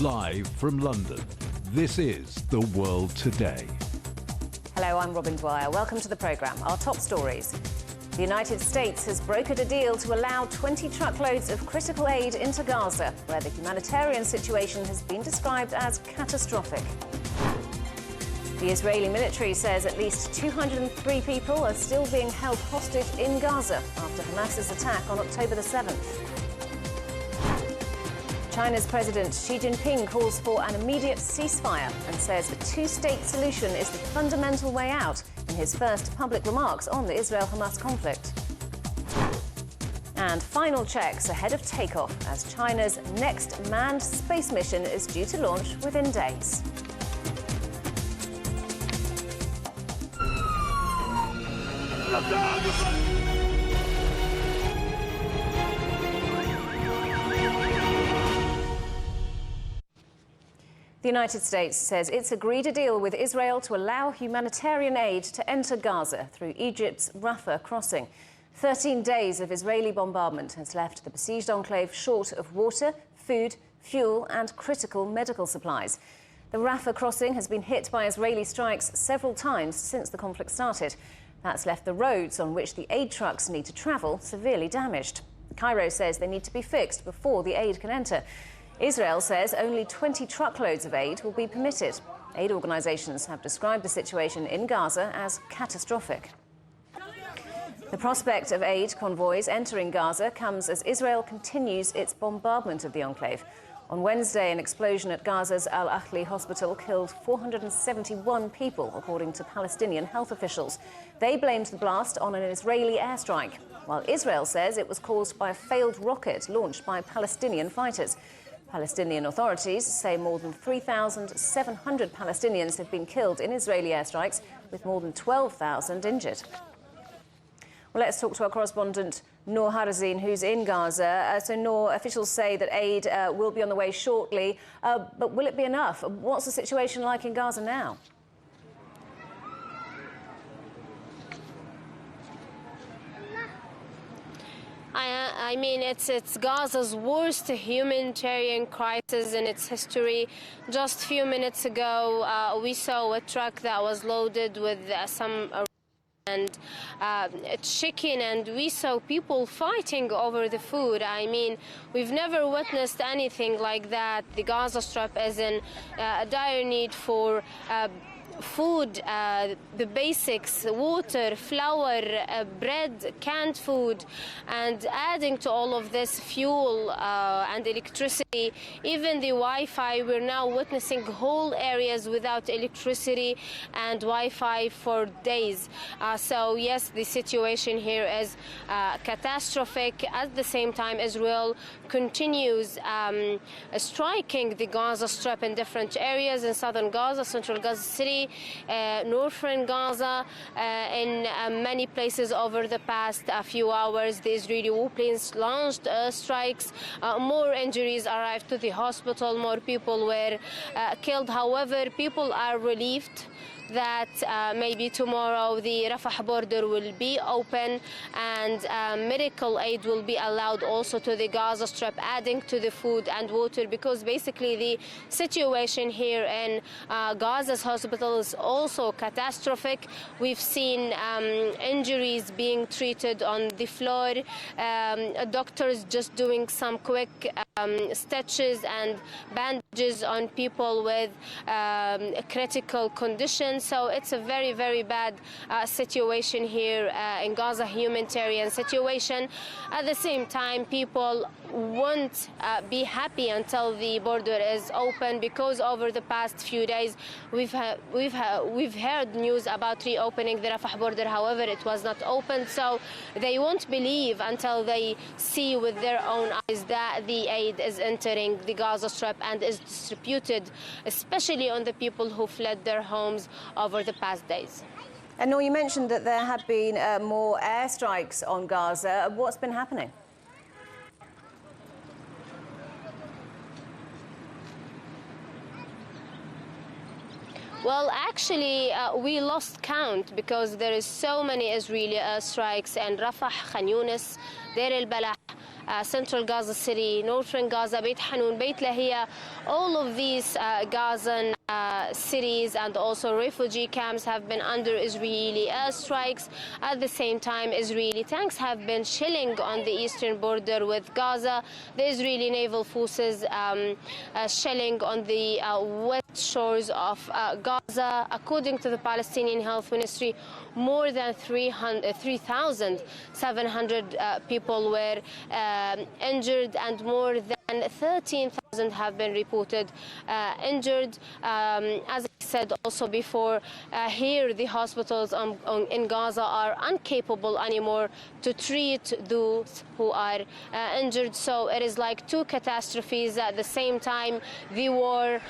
Live from London, this is The World Today. Hello, I'm Robin Dwyer. Welcome to the programme. Our top stories. The United States has brokered a deal to allow 20 truckloads of critical aid into Gaza, where the humanitarian situation has been described as catastrophic. The Israeli military says at least 203 people are still being held hostage in Gaza after Hamas's attack on October the 7th. China's President Xi Jinping calls for an immediate ceasefire and says a two-state solution is the fundamental way out in his first public remarks on the Israel-Hamas conflict. And final checks ahead of takeoff as China's next manned space mission is due to launch within days. The United States says it's agreed a deal with Israel to allow humanitarian aid to enter Gaza through Egypt's Rafah crossing. 13 days of Israeli bombardment has left the besieged enclave short of water, food, fuel and critical medical supplies. The Rafah crossing has been hit by Israeli strikes several times since the conflict started. That's left the roads on which the aid trucks need to travel severely damaged. Cairo says they need to be fixed before the aid can enter. Israel says only 20 truckloads of aid will be permitted. Aid organisations have described the situation in Gaza as catastrophic. The prospect of aid convoys entering Gaza comes as Israel continues its bombardment of the enclave. On Wednesday, an explosion at Gaza's Al-Ahli hospital killed 471 people, according to Palestinian health officials. They blamed the blast on an Israeli airstrike, while Israel says it was caused by a failed rocket launched by Palestinian fighters. Palestinian authorities say more than 3,700 Palestinians have been killed in Israeli airstrikes, with more than 12,000 injured. Well, let's talk to our correspondent, Noor Harazin, who's in Gaza. So, Noor, officials say that aid will be on the way shortly, but will it be enough? What's the situation like in Gaza now? I mean, it's Gaza's worst humanitarian crisis in its history. Just a few minutes ago, we saw a truck that was loaded with some and chicken, and we saw people fighting over the food. I mean, we've never witnessed anything like that. The Gaza Strip is in dire need for food, the basics, water, flour, bread, canned food, and adding to all of this fuel and electricity, even the Wi-Fi. We're now witnessing whole areas without electricity and Wi-Fi for days. So yes, the situation here is catastrophic. At the same time, Israel continues striking the Gaza Strip in different areas in southern Gaza, central Gaza City, northern Gaza, in many places over the past few hours. The Israeli warplanes launched strikes. More injuries arrived to the hospital. More people were killed. However, people are relieved that maybe tomorrow the Rafah border will be open and medical aid will be allowed also to the Gaza Strip, adding to the food and water, because basically the situation here in Gaza's hospital is also catastrophic. We've seen injuries being treated on the floor, doctors just doing some quick stitches and bandages on people with critical conditions. So it's a very, very bad situation here in Gaza, humanitarian situation. At the same time, people won't be happy until the border is open, because over the past few days we've heard news about reopening the Rafah border. However, it was not opened, so they won't believe until they see with their own eyes that the aid is entering the Gaza Strip and is distributed, especially on the people who fled their homes over the past days. And Noor, you mentioned that there have been more airstrikes on Gaza. What's been happening? Well, actually, we lost count because there is so many Israeli strikes in Rafah, Khan Yunis, Deir el-Balah, central Gaza City, northern Gaza, Beit Hanun, Beit Lahia, all of these Gazan cities and also refugee camps have been under Israeli airstrikes. At the same time, Israeli tanks have been shelling on the eastern border with Gaza. The Israeli naval forces shelling on the west shores of Gaza. According to the Palestinian Health Ministry, more than 3,700 people were injured and more than 13,000 have been reported injured. As I said also before, here the hospitals in Gaza are incapable anymore to treat those who are injured. So it is like two catastrophes at the same time: the war,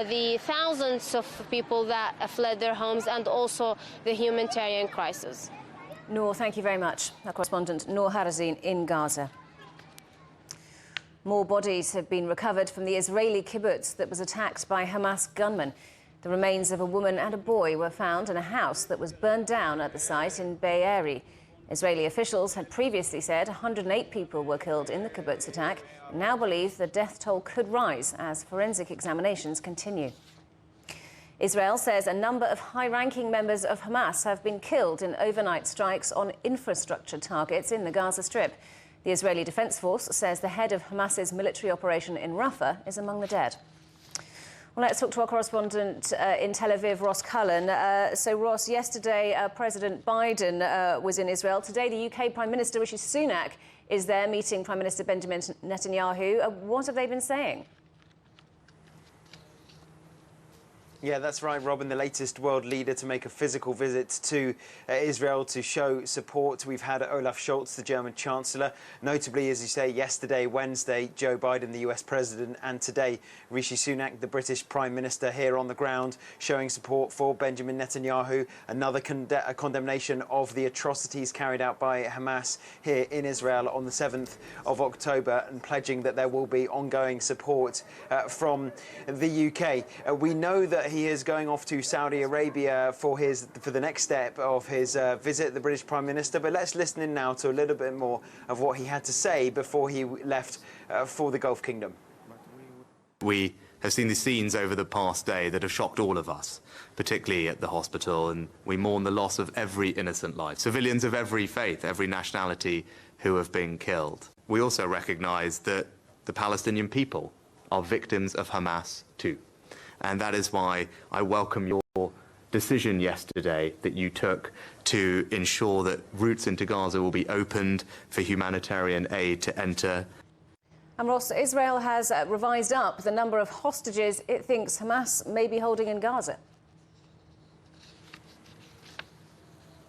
the thousands of people that fled their homes, and also the humanitarian crisis. Noor, thank you very much. Our correspondent Noor Harazin in Gaza. More bodies have been recovered from the Israeli kibbutz that was attacked by Hamas gunmen. The remains of a woman and a boy were found in a house that was burned down at the site in Be'eri. Israeli officials had previously said 108 people were killed in the kibbutz attack and now believe the death toll could rise as forensic examinations continue. Israel says a number of high-ranking members of Hamas have been killed in overnight strikes on infrastructure targets in the Gaza Strip. The Israeli Defense Force says the head of Hamas's military operation in Rafah is among the dead. Well, let's talk to our correspondent in Tel Aviv, Ross Cullen. So, Ross, yesterday President Biden was in Israel. Today, the UK Prime Minister Rishi Sunak is there meeting Prime Minister Benjamin Netanyahu. What have they been saying? Yeah, that's right, Robin, the latest world leader to make a physical visit to Israel to show support. We've had Olaf Scholz, the German Chancellor, notably, as you say, yesterday, Wednesday, Joe Biden, the US President, and today, Rishi Sunak, the British Prime Minister, here on the ground, showing support for Benjamin Netanyahu. Another condemnation of the atrocities carried out by Hamas here in Israel on the 7th of October, and pledging that there will be ongoing support from the UK. We know that he is going off to Saudi Arabia for the next step of his visit, the British Prime Minister. But let's listen in now to a little bit more of what he had to say before he left for the Gulf Kingdom. We have seen the scenes over the past day that have shocked all of us, particularly at the hospital, and we mourn the loss of every innocent life, civilians of every faith, every nationality who have been killed. We also recognise that the Palestinian people are victims of Hamas too. And that is why I welcome your decision yesterday that you took to ensure that routes into Gaza will be opened for humanitarian aid to enter. And Ross, Israel has revised up the number of hostages it thinks Hamas may be holding in Gaza.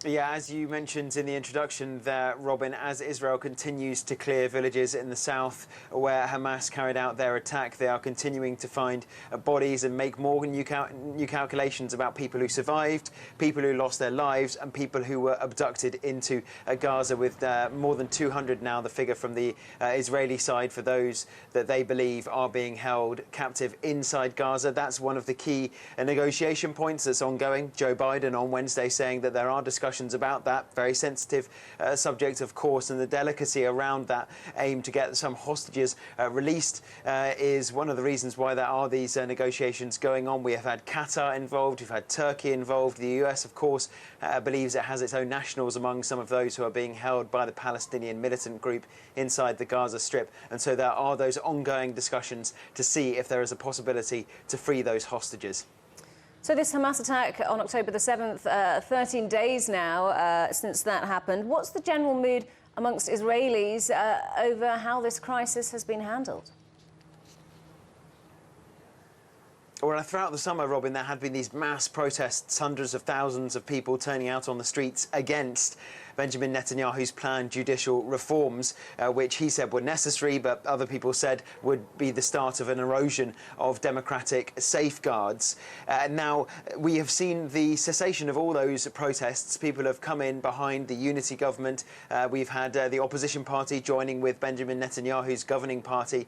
Yeah, as you mentioned in the introduction there, Robin, as Israel continues to clear villages in the south where Hamas carried out their attack, they are continuing to find bodies and make more new calculations about people who survived, people who lost their lives, and people who were abducted into Gaza, with more than 200 now, the figure from the Israeli side, for those that they believe are being held captive inside Gaza. That's one of the key negotiation points that's ongoing. Joe Biden on Wednesday saying that there are discussions about that, very sensitive subject, of course, and the delicacy around that aim to get some hostages released is one of the reasons why there are these negotiations going on. We have had Qatar involved, we've had Turkey involved. The US, of course, believes it has its own nationals among some of those who are being held by the Palestinian militant group inside the Gaza Strip. And so there are those ongoing discussions to see if there is a possibility to free those hostages. So this Hamas attack on October the 7th, 13 days now since that happened. What's the general mood amongst Israelis over how this crisis has been handled? Well, throughout the summer, Robin, there had been these mass protests, hundreds of thousands of people turning out on the streets against Benjamin Netanyahu's planned judicial reforms, which he said were necessary, but other people said would be the start of an erosion of democratic safeguards. Now, we have seen the cessation of all those protests. People have come in behind the unity government. We've had the opposition party joining with Benjamin Netanyahu's governing party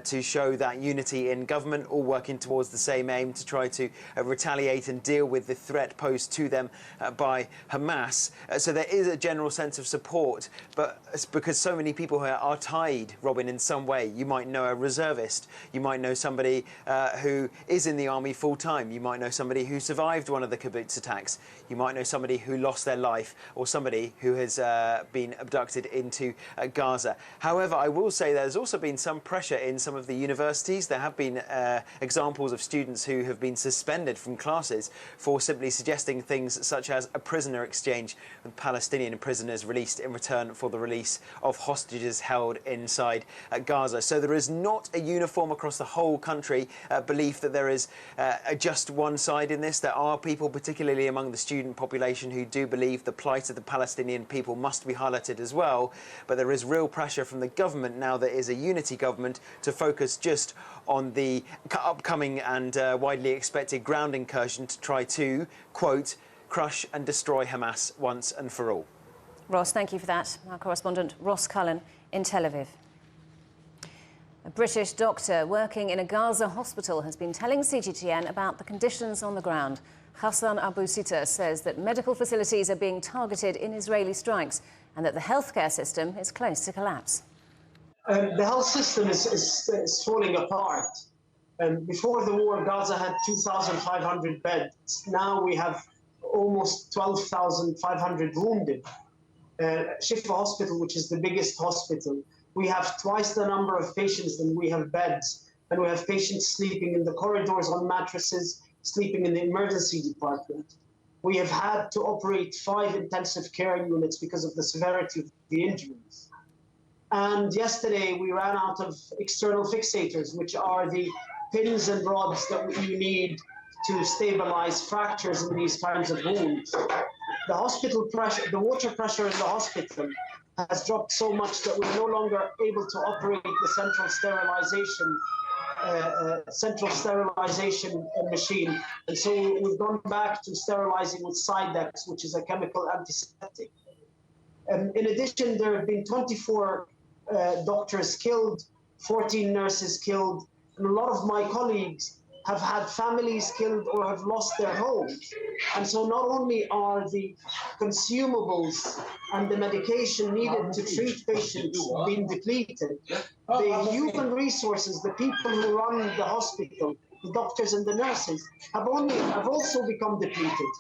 to show that unity in government, all working towards the same aim, to try to retaliate and deal with the threat posed to them by Hamas. So there is a general sense of support, but it's because so many people here are tied, Robin, in some way. You might know a reservist, you might know somebody who is in the army full-time, you might know somebody who survived one of the kibbutz attacks, you might know somebody who lost their life, or somebody who has been abducted into Gaza. However, I will say there's also been some pressure in some of the universities. There have been examples of students who have been suspended from classes for simply suggesting things such as a prisoner exchange with Palestinian prisoners released in return for the release of hostages held inside Gaza. So there is not a uniform across the whole country belief that there is just one side in this. There are people, particularly among the student population, who do believe the plight of the Palestinian people must be highlighted as well. But there is real pressure from the government, now there is a unity government, to focus just on the upcoming and widely expected ground incursion to try to, quote, crush and destroy Hamas once and for all. Ross, thank you for that. Our correspondent Ross Cullen in Tel Aviv. A British doctor working in a Gaza hospital has been telling CGTN about the conditions on the ground. Hassan Abu Sita says that medical facilities are being targeted in Israeli strikes and that the healthcare system is close to collapse. The health system is falling apart. Before the war, Gaza had 2,500 beds. Now we have almost 12,500 wounded. Shifa Hospital, which is the biggest hospital, we have twice the number of patients than we have beds. And we have patients sleeping in the corridors on mattresses, sleeping in the emergency department. We have had to operate 5 intensive care units because of the severity of the injuries. And yesterday we ran out of external fixators, which are the pins and rods that you need to stabilize fractures in these kinds of wounds. The hospital pressure, the water pressure in the hospital has dropped so much that we're no longer able to operate the central sterilization machine. And so we've gone back to sterilizing with Sidex, which is a chemical antiseptic. In addition, there have been 24 doctors killed, 14 nurses killed, and a lot of my colleagues have had families killed or have lost their homes. And so not only are the consumables and the medication needed to treat patients being depleted, the human resources, the people who run the hospital, the doctors and the nurses, have also become depleted.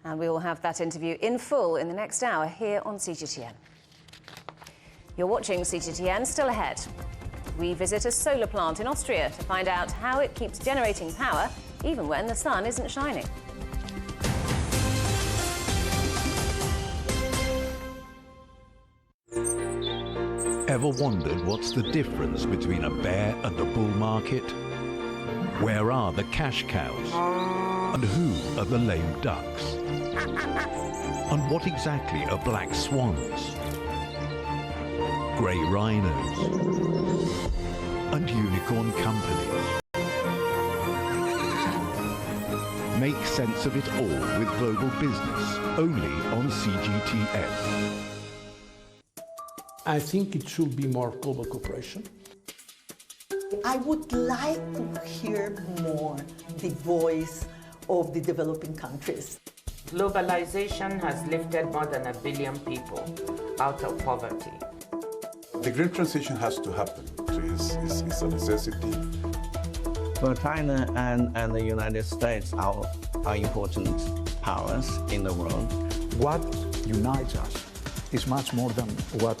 And we will have that interview in full in the next hour here on CGTN. You're watching CGTN. Still ahead, we visit a solar plant in Austria to find out how it keeps generating power even when the sun isn't shining. Ever wondered what's the difference between a bear and a bull market? Where are the cash cows? And who are the lame ducks? And what exactly are black swans? Grey rhinos? And unicorn companies? Make sense of it all with Global Business, only on CGTN. I think it should be more global cooperation. I would like to hear more the voice of the developing countries. Globalization has lifted more than 1 billion people out of poverty. The green transition has to happen. It's a necessity. Well, China and the United States are important powers in the world. What unites us is much more than what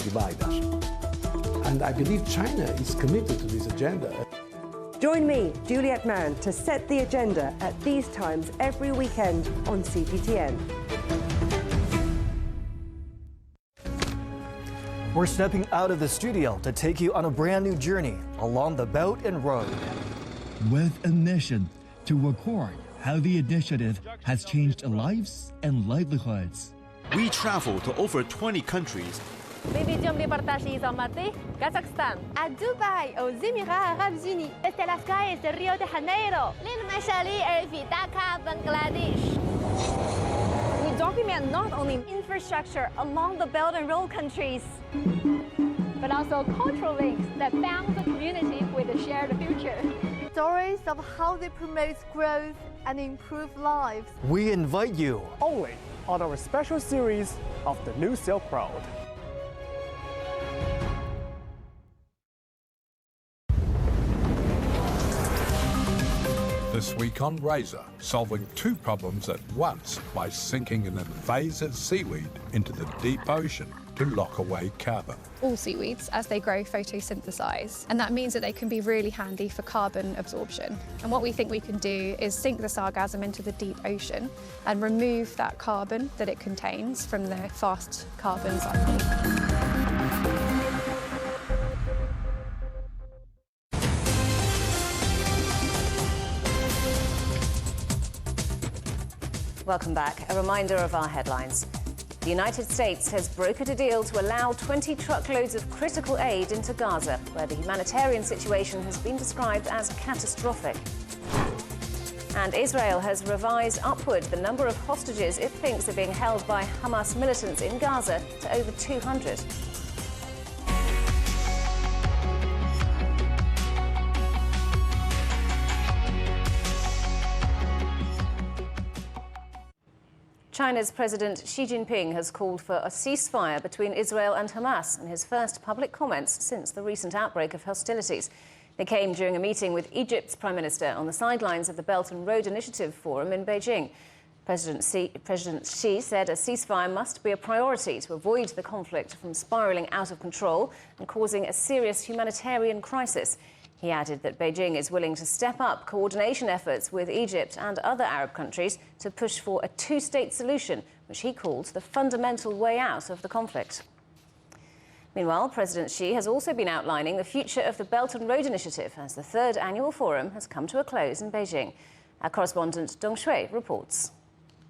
divides us. And I believe China is committed to this agenda. Join me, Juliet Mann, to set the agenda at these times every weekend on CGTN. We're stepping out of the studio to take you on a brand new journey along the Belt and Road. With a mission to record how the initiative has changed lives and livelihoods. We travel to over 20 countries. Bénédium reportages en Mate, Kazakhstan. À Dubaï, aux Émirats Arabes Unis. Desde las calles de Rio de Janeiro. للمشاريع في Dhaka, Bangladesh. We document not only infrastructure along the Belt and Road countries, but also cultural links that bound the community with a shared future. Stories of how they promote growth and improve lives. We invite you only on our special series of the New Silk Road. This week on Razor, solving two problems at once by sinking an invasive seaweed into the deep ocean to lock away carbon. All seaweeds, as they grow, photosynthesize, and that means that they can be really handy for carbon absorption. And what we think we can do is sink the sargassum into the deep ocean and remove that carbon that it contains from the fast carbon cycle. Welcome back. A reminder of our headlines. The United States has brokered a deal to allow 20 truckloads of critical aid into Gaza, where the humanitarian situation has been described as catastrophic. And Israel has revised upward the number of hostages it thinks are being held by Hamas militants in Gaza to over 200. China's President Xi Jinping has called for a ceasefire between Israel and Hamas in his first public comments since the recent outbreak of hostilities. They came during a meeting with Egypt's Prime Minister on the sidelines of the Belt and Road Initiative Forum in Beijing. President Xi said a ceasefire must be a priority to avoid the conflict from spiralling out of control and causing a serious humanitarian crisis. He added that Beijing is willing to step up coordination efforts with Egypt and other Arab countries to push for a two-state solution, which he called the fundamental way out of the conflict. Meanwhile, President Xi has also been outlining the future of the Belt and Road Initiative as the third annual forum has come to a close in Beijing. Our correspondent Dong Shui reports.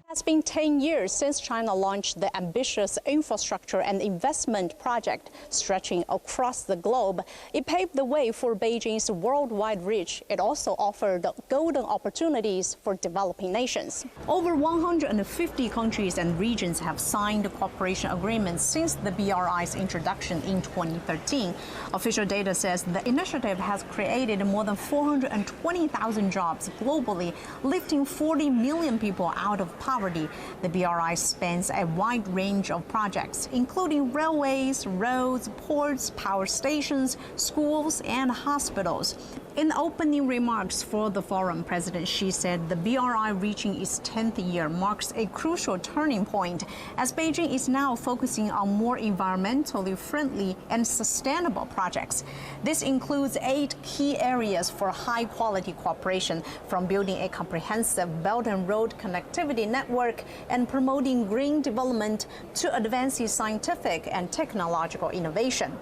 It has been 10 years since China launched the ambitious infrastructure and investment project stretching across the globe. It paved the way for Beijing's worldwide reach. It also offered golden opportunities for developing nations. Over 150 countries and regions have signed cooperation agreements since the BRI's introduction in 2013. Official data says the initiative has created more than 420,000 jobs globally, lifting 40 million people out of poverty. The BRI spans a wide range of projects, including railways, roads, ports, power stations, schools, and hospitals. In opening remarks for the forum, President Xi said the BRI reaching its 10th year marks a crucial turning point, as Beijing is now focusing on more environmentally friendly and sustainable projects. This includes 8 key areas for high-quality cooperation, from building a comprehensive Belt and Road connectivity network and promoting green development to advancing scientific and technological innovation.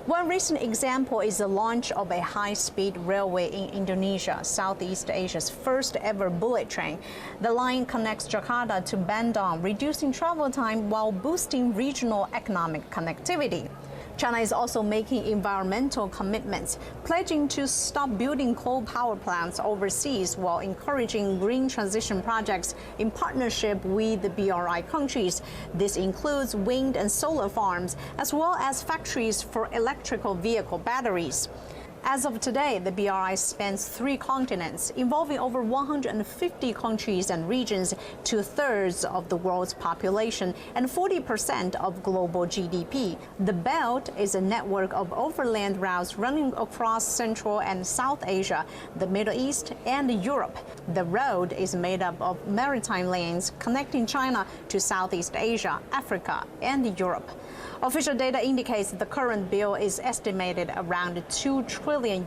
One recent example is the launch of a high-speed railway in Indonesia, Southeast Asia's first ever bullet train. The line connects Jakarta to Bandung, reducing travel time while boosting regional economic connectivity. China is also making environmental commitments, pledging to stop building coal power plants overseas while encouraging green transition projects in partnership with the BRI countries. This includes wind and solar farms, as well as factories for electrical vehicle batteries. As of today, the BRI spans 3 continents, involving over 150 countries and regions, 2/3 of the world's population and 40% of global GDP. The Belt is a network of overland routes running across Central and South Asia, the Middle East, and Europe. The road is made up of maritime lanes connecting China to Southeast Asia, Africa, and Europe. Official data indicates the current bill is estimated around $2 trillion,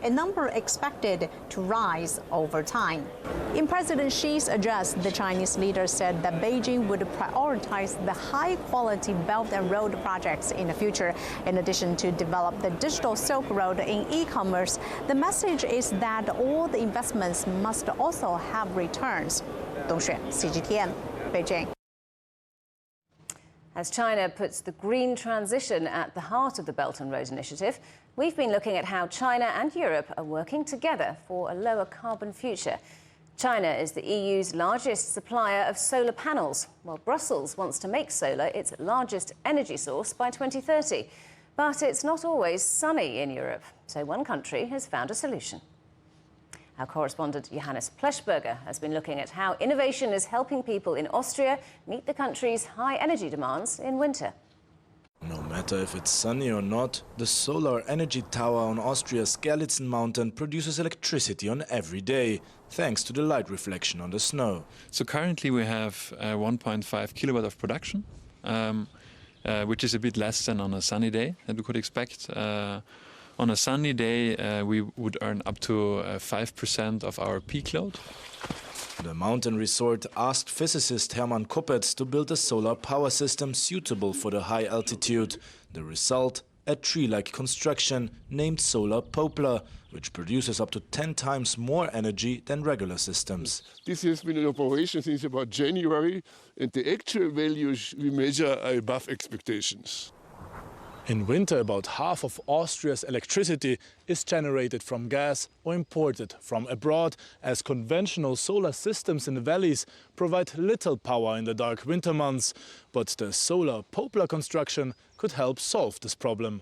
a number expected to rise over time. In President Xi's address, the Chinese leader said that Beijing would prioritize the high-quality Belt and Road projects in the future. In addition to develop the digital Silk Road in e-commerce, the message is that all the investments must also have returns. Dong Xue, CGTN, Beijing. As China puts the green transition at the heart of the Belt and Road Initiative, we've been looking at how China and Europe are working together for a lower carbon future. China is the EU's largest supplier of solar panels, while Brussels wants to make solar its largest energy source by 2030. But it's not always sunny in Europe, so one country has found a solution. Our correspondent Johannes Pleschberger has been looking at how innovation is helping people in Austria meet the country's high energy demands in winter. No matter if it's sunny or not, the solar energy tower on Austria's Gerlitzen mountain produces electricity on every day, thanks to the light reflection on the snow. So currently we have 1.5 kilowatt of production, which is a bit less than on a sunny day that we could expect. On a sunny day, we would earn up to 5% of our peak load. The mountain resort asked physicist Hermann Kuppetz to build a solar power system suitable for the high altitude. The result, a tree-like construction named Solar Poplar, which produces up to 10 times more energy than regular systems. This has been in operation since about January, and the actual values we measure are above expectations. In winter, about half of Austria's electricity is generated from gas or imported from abroad, as conventional solar systems in the valleys provide little power in the dark winter months. But the Solar Poplar construction could help solve this problem.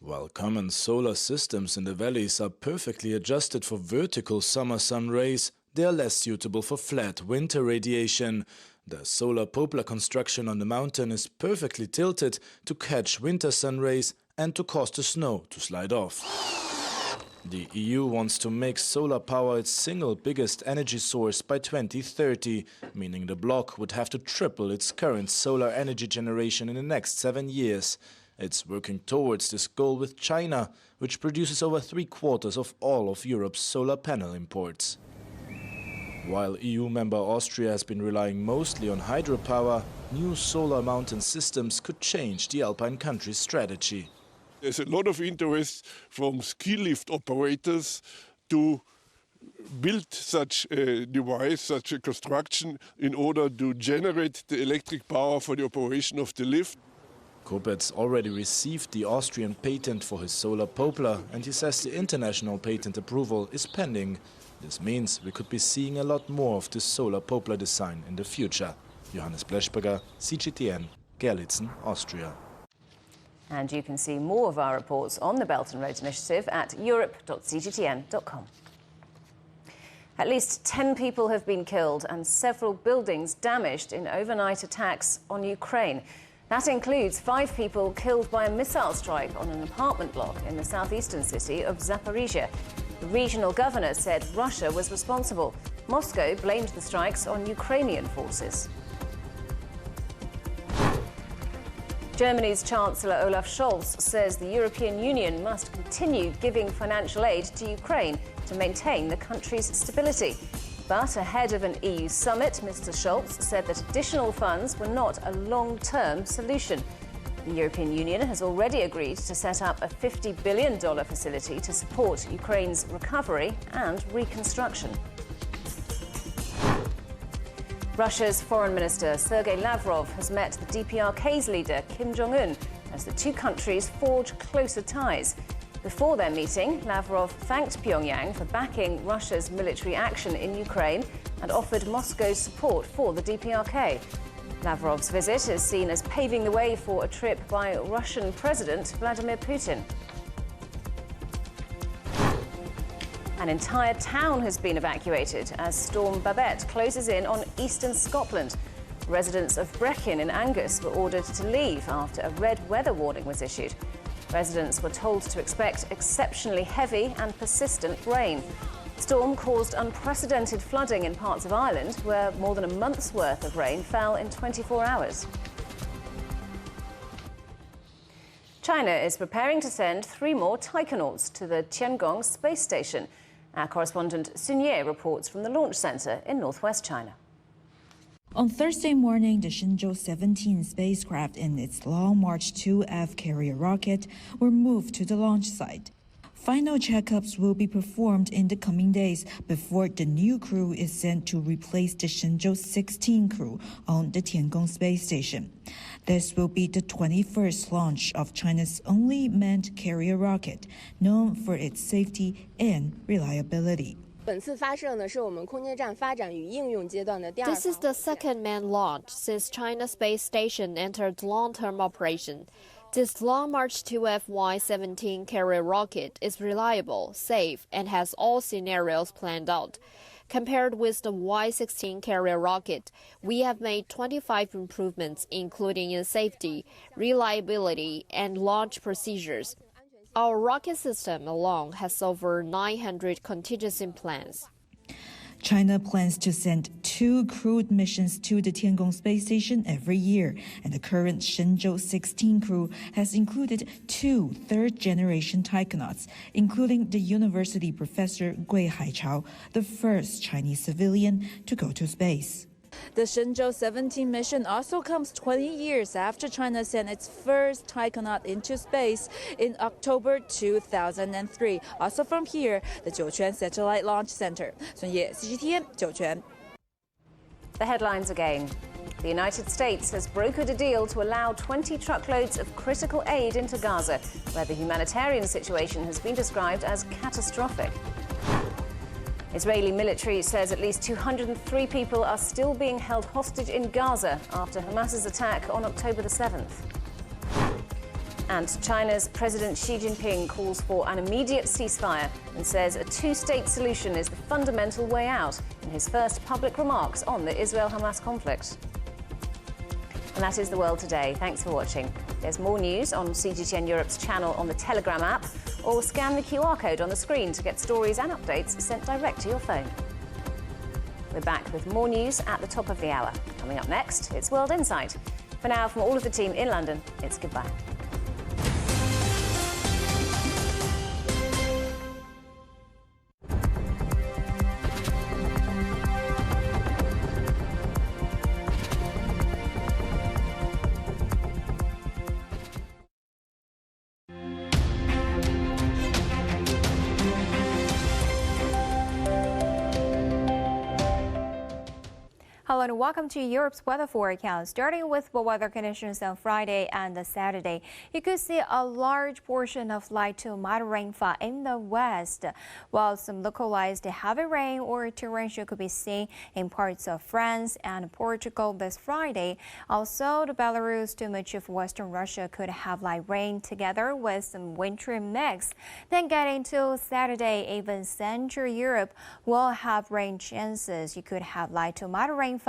While common solar systems in the valleys are perfectly adjusted for vertical summer sun rays, they are less suitable for flat winter radiation. The Solar Poplar construction on the mountain is perfectly tilted to catch winter sun rays and to cause the snow to slide off. The EU wants to make solar power its single biggest energy source by 2030, meaning the bloc would have to triple its current solar energy generation in the next 7 years. It's working towards this goal with China, which produces over 3/4 of all of Europe's solar panel imports. While EU member Austria has been relying mostly on hydropower, new solar mountain systems could change the Alpine country's strategy. There's a lot of interest from ski lift operators to build such a device, such a construction, in order to generate the electric power for the operation of the lift. Kuppetz already received the Austrian patent for his Solar Poplar, and he says the international patent approval is pending. This means we could be seeing a lot more of this Solar Poplar design in the future. Johannes Pleschberger, CGTN, Gerlitzen, Austria. And you can see more of our reports on the Belt and Road Initiative at europe.cgtn.com. At least 10 people have been killed and several buildings damaged in overnight attacks on Ukraine. That includes 5 people killed by a missile strike on an apartment block in the southeastern city of Zaporizhia. The regional governor said Russia was responsible. Moscow blamed the strikes on Ukrainian forces. Germany's Chancellor Olaf Scholz says the European Union must continue giving financial aid to Ukraine to maintain the country's stability. But ahead of an EU summit, Mr. Scholz said that additional funds were not a long-term solution. The European Union has already agreed to set up a $50 billion facility to support Ukraine's recovery and reconstruction. Russia's Foreign Minister Sergei Lavrov has met the DPRK's leader Kim Jong-un as the two countries forge closer ties. Before their meeting, Lavrov thanked Pyongyang for backing Russia's military action in Ukraine and offered Moscow's support for the DPRK. Lavrov's visit is seen as paving the way for a trip by Russian President Vladimir Putin. An entire town has been evacuated as Storm Babette closes in on eastern Scotland. Residents of Brechin in Angus were ordered to leave after a red weather warning was issued. Residents were told to expect exceptionally heavy and persistent rain. The storm caused unprecedented flooding in parts of Ireland, where more than a month's worth of rain fell in 24 hours. China is preparing to send 3 more taikonauts to the Tiangong space station. Our correspondent Sun Ye reports from the launch center in northwest China. On Thursday morning, the Shenzhou 17 spacecraft and its Long March 2F carrier rocket were moved to the launch site. Final checkups will be performed in the coming days before the new crew is sent to replace the Shenzhou 16 crew on the Tiangong space station. This will be the 21st launch of China's only manned carrier rocket, known for its safety and reliability. This is the second manned launch since China's space station entered long-term operation. This Long March 2F Y-17 carrier rocket is reliable, safe, and has all scenarios planned out. Compared with the Y-16 carrier rocket, we have made 25 improvements, including in safety, reliability, and launch procedures. Our rocket system alone has over 900 contingency plans. China plans to send 2 crewed missions to the Tiangong space station every year, and the current Shenzhou 16 crew has included 2 third-generation taikonauts, including the university professor Gui Haichao, the first Chinese civilian to go to space. The Shenzhou 17 mission also comes 20 years after China sent its first taikonaut into space in October 2003. Also from here, the Jiuquan Satellite Launch Center. Sun Ye, CGTN, Jiuquan. The headlines again. The United States has brokered a deal to allow 20 truckloads of critical aid into Gaza, where the humanitarian situation has been described as catastrophic. Israeli military says at least 203 people are still being held hostage in Gaza after Hamas's attack on October the 7th. And China's President Xi Jinping calls for an immediate ceasefire and says a two-state solution is the fundamental way out in his first public remarks on the Israel-Hamas conflict. And that is The World Today. Thanks for watching. There's more news on CGTN Europe's channel on the Telegram app, or scan the QR code on the screen to get stories and updates sent direct to your phone. We're back with more news at the top of the hour. Coming up next, it's World Insight. For now, from all of the team in London, it's goodbye. Hello and welcome to Europe's weather forecast. Starting with what weather conditions on Friday and Saturday, you could see a large portion of light to moderate rainfall in the west, while some localized heavy rain or torrential could be seen in parts of France and Portugal this Friday. Also, the Belarus to much of western Russia could have light rain together with some wintry mix. Then getting to Saturday, even Central Europe will have rain chances. You could have light to moderate rainfall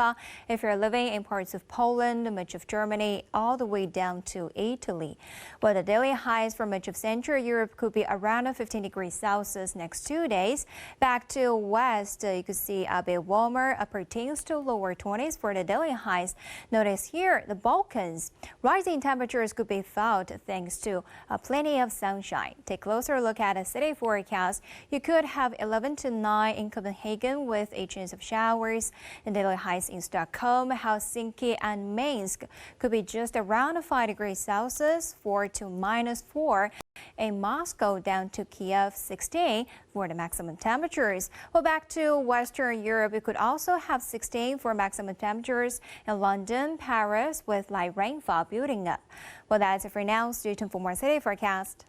if you're living in parts of Poland, much of Germany, all the way down to Italy. But the daily highs for much of Central Europe could be around 15 degrees Celsius next 2 days. Back to west, you could see a bit warmer, upper teens to lower 20s for the daily highs. Notice here, the Balkans, rising temperatures could be felt thanks to plenty of sunshine. Take a closer look at a city forecast. You could have 11 to 9 in Copenhagen with a chance of showers. The daily highs in Stockholm, Helsinki, and Minsk could be just around 5 degrees Celsius, 4 to -4. In Moscow down to Kiev, 16 for the maximum temperatures. Well, back to Western Europe, we could also have 16 for maximum temperatures in London, Paris, with light rainfall building up. Well, that's it for now. Stay tuned for more city forecast.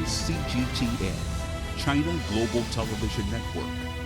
CGTN, China Global Television Network.